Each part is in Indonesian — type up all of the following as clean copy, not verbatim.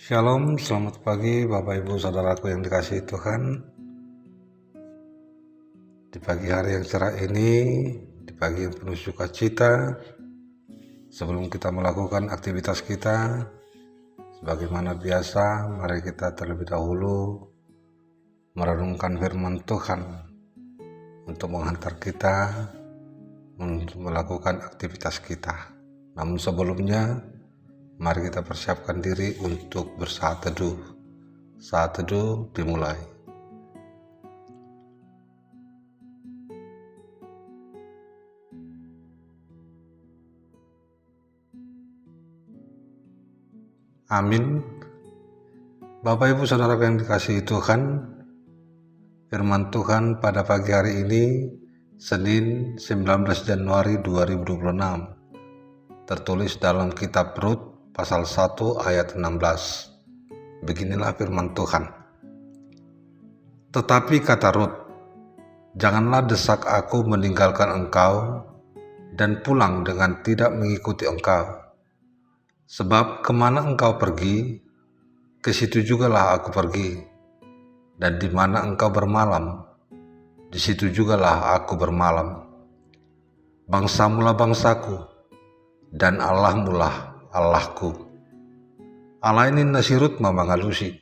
Shalom, selamat pagi Bapak Ibu Saudaraku yang dikasihi Tuhan. Di pagi hari yang cerah ini, di pagi yang penuh sukacita, sebelum kita melakukan aktivitas kita, sebagaimana biasa, mari kita terlebih dahulu merenungkan firman Tuhan untuk menghantar kita untuk melakukan aktivitas kita. Namun sebelumnya, mari kita persiapkan diri untuk bersaat teduh. Saat teduh dimulai. Amin. Bapak Ibu Saudara yang dikasihi Tuhan, firman Tuhan pada pagi hari ini, Senin 19 Januari 2026, tertulis dalam kitab Rut pasal 1 ayat 16. Beginilah firman Tuhan. Tetapi kata Rut, janganlah desak aku meninggalkan engkau dan pulang dengan tidak mengikuti engkau. Sebab kemana engkau pergi, ke situ jugalah aku pergi, dan di mana engkau bermalam, di situ jugalah aku bermalam. Bangsamulah bangsaku, dan Allahmulah Allahku. Allah ini nasirut mamangalusi.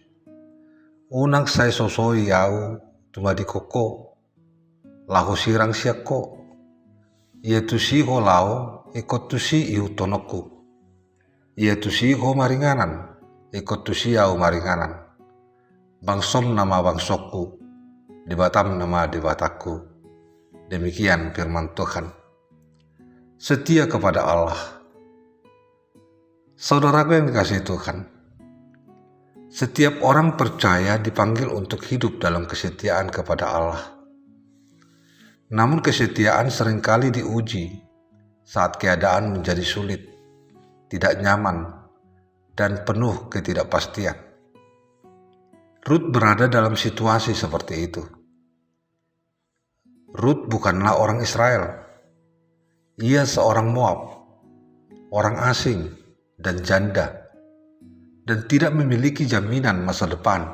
Unang say sosoi yau tumadi koko, lahu sirang siako. Ia tusiho lau ikut tusi iu tonoku. Ia tusiho maringanan, ikut tusiau maringanan. Bangsom nama bangsokku, di Batam nama di Bataku. Demikian firman Tuhan. Setia kepada Allah. Saudaraku yang dikasihi Tuhan, setiap orang percaya dipanggil untuk hidup dalam kesetiaan kepada Allah. Namun kesetiaan seringkali diuji saat keadaan menjadi sulit, tidak nyaman, dan penuh ketidakpastian. Rut berada dalam situasi seperti itu. Rut bukanlah orang Israel. Ia seorang Moab, orang asing dan janda, dan tidak memiliki jaminan masa depan.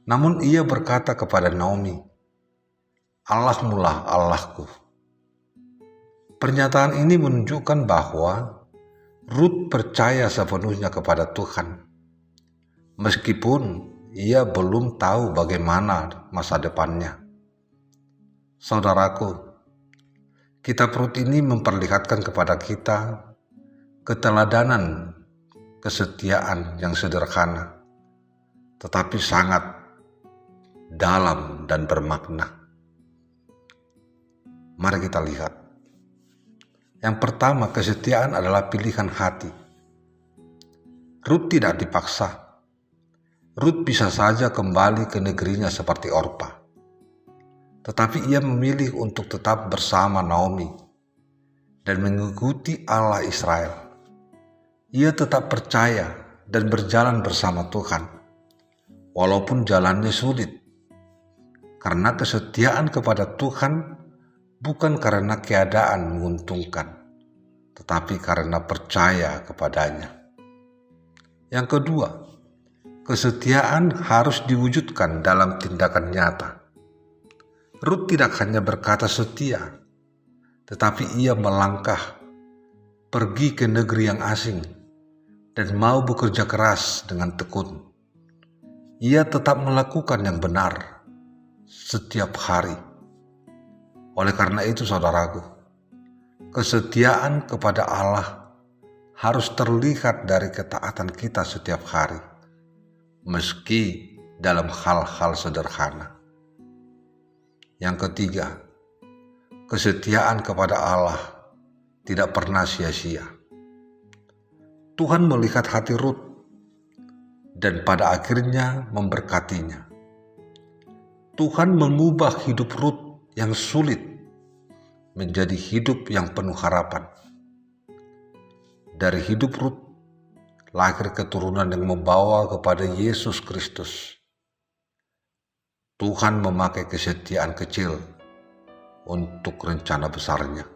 Namun ia berkata kepada Naomi, Allahmulah Allahku. Pernyataan ini menunjukkan bahwa Rut percaya sepenuhnya kepada Tuhan, meskipun ia belum tahu bagaimana masa depannya. Saudaraku, kitab Rut ini memperlihatkan kepada kita keteladanan kesetiaan yang sederhana, tetapi sangat dalam dan bermakna. Mari kita lihat. Yang pertama, kesetiaan adalah pilihan hati. Rut tidak dipaksa. Rut bisa saja kembali ke negerinya seperti Orpa. Tetapi ia memilih untuk tetap bersama Naomi dan mengikuti Allah Israel. Ia tetap percaya dan berjalan bersama Tuhan, walaupun jalannya sulit. Karena kesetiaan kepada Tuhan bukan karena keadaan menguntungkan, tetapi karena percaya kepadanya. Yang kedua, kesetiaan harus diwujudkan dalam tindakan nyata. Rut tidak hanya berkata setia, tetapi ia melangkah, pergi ke negeri yang asing, dan mau bekerja keras dengan tekun. Ia tetap melakukan yang benar setiap hari. Oleh karena itu saudaraku, kesetiaan kepada Allah harus terlihat dari ketaatan kita setiap hari, meski dalam hal-hal sederhana. Yang ketiga, kesetiaan kepada Allah tidak pernah sia-sia. Tuhan melihat hati Rut dan pada akhirnya memberkatinya. Tuhan mengubah hidup Rut yang sulit menjadi hidup yang penuh harapan. Dari hidup Rut lahir keturunan yang membawa kepada Yesus Kristus. Tuhan memakai kesetiaan kecil untuk rencana besarnya.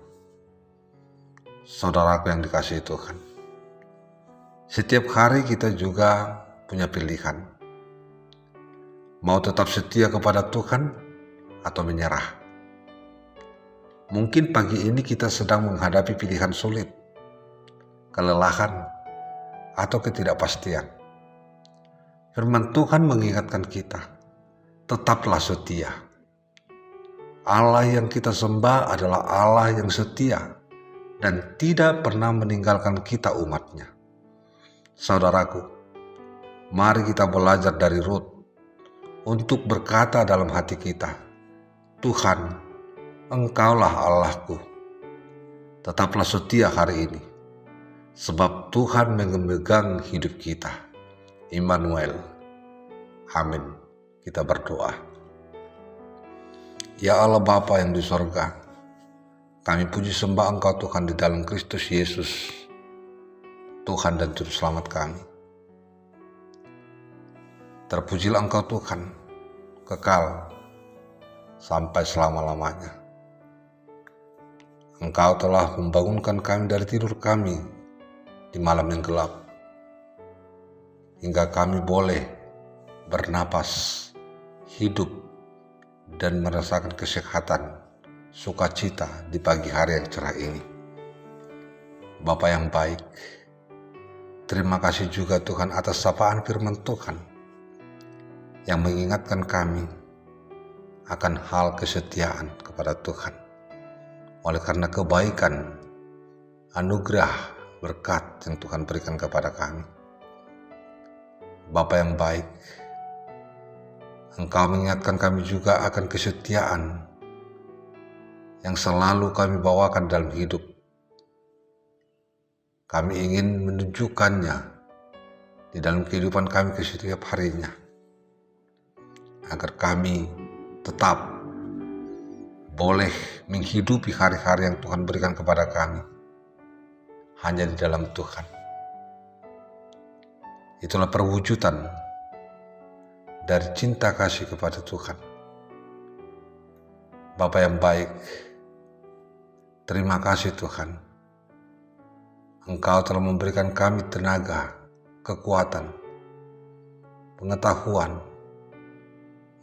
Saudaraku yang dikasihi Tuhan, Setiap hari kita juga punya pilihan. Mau tetap setia kepada Tuhan atau menyerah. Mungkin pagi ini kita sedang menghadapi pilihan sulit, kelelahan, atau ketidakpastian. Firman Tuhan mengingatkan kita, tetaplah setia. Allah yang kita sembah adalah Allah yang setia dan tidak pernah meninggalkan kita umatnya. Saudaraku, mari kita belajar dari Rut untuk berkata dalam hati kita, Tuhan, Engkaulah Allahku. Tetaplah setia hari ini, sebab Tuhan memegang hidup kita. Immanuel. Amin. Kita berdoa. Ya Allah Bapa yang di sorga, kami puji sembah Engkau Tuhan di dalam Kristus Yesus, Tuhan dan Juru Selamat kami. Terpujilah Engkau Tuhan, kekal sampai selama-lamanya. Engkau telah membangunkan kami dari tidur kami di malam yang gelap, hingga kami boleh bernapas, hidup, dan merasakan kesehatan, sukacita di pagi hari yang cerah ini. Bapa yang baik, terima kasih juga Tuhan atas sapaan firman Tuhan yang mengingatkan kami akan hal kesetiaan kepada Tuhan. Oleh karena kebaikan, anugerah, berkat yang Tuhan berikan kepada kami. Bapa yang baik, Engkau mengingatkan kami juga akan kesetiaan yang selalu kami bawakan dalam hidup. Kami ingin menunjukkannya di dalam kehidupan kami setiap harinya, agar kami tetap boleh menghidupi hari-hari yang Tuhan berikan kepada kami hanya di dalam Tuhan. Itulah perwujudan dari cinta kasih kepada Tuhan. Bapa yang baik, terima kasih Tuhan. Engkau telah memberikan kami tenaga, kekuatan, pengetahuan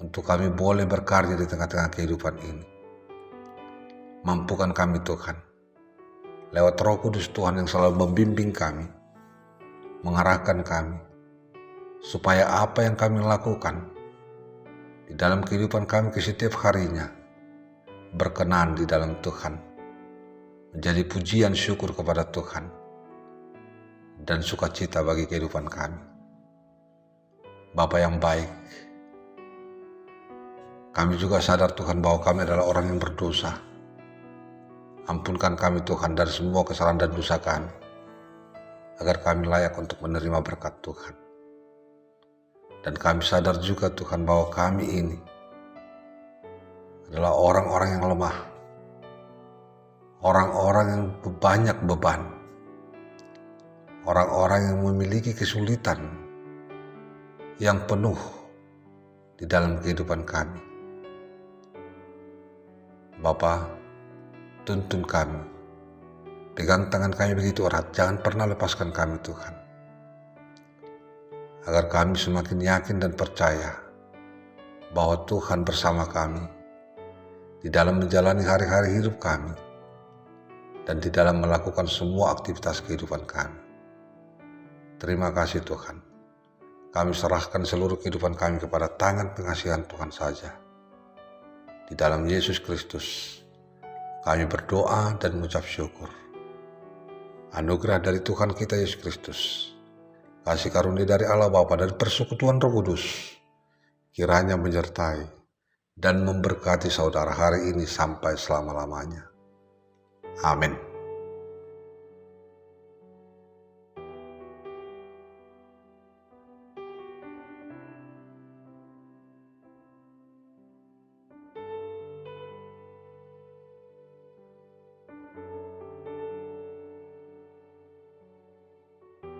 untuk kami boleh berkarya di tengah-tengah kehidupan ini. Mampukan kami Tuhan, lewat Roh Kudus Tuhan yang selalu membimbing kami, mengarahkan kami, supaya apa yang kami lakukan di dalam kehidupan kami setiap harinya berkenan di dalam Tuhan, menjadi pujian syukur kepada Tuhan, dan sukacita bagi kehidupan kami. Bapa yang baik, kami juga sadar Tuhan bahwa kami adalah orang yang berdosa. Ampunkan kami Tuhan dari semua kesalahan dan dosa kami, agar kami layak untuk menerima berkat Tuhan. Dan kami sadar juga Tuhan bahwa kami ini adalah orang-orang yang lemah, orang-orang yang banyak beban, orang-orang yang memiliki kesulitan yang penuh di dalam kehidupan kami. Bapa, tuntun kami, pegang tangan kami begitu erat, jangan pernah lepaskan kami Tuhan, agar kami semakin yakin dan percaya bahwa Tuhan bersama kami di dalam menjalani hari-hari hidup kami dan di dalam melakukan semua aktivitas kehidupan kami. Terima kasih Tuhan, kami serahkan seluruh kehidupan kami kepada tangan pengasihan Tuhan saja. Di dalam Yesus Kristus kami berdoa dan mengucap syukur. Anugerah dari Tuhan kita Yesus Kristus, kasih karunia dari Allah Bapa dan persekutuan Roh Kudus kiranya menyertai dan memberkati saudara hari ini sampai selama-lamanya. Amin.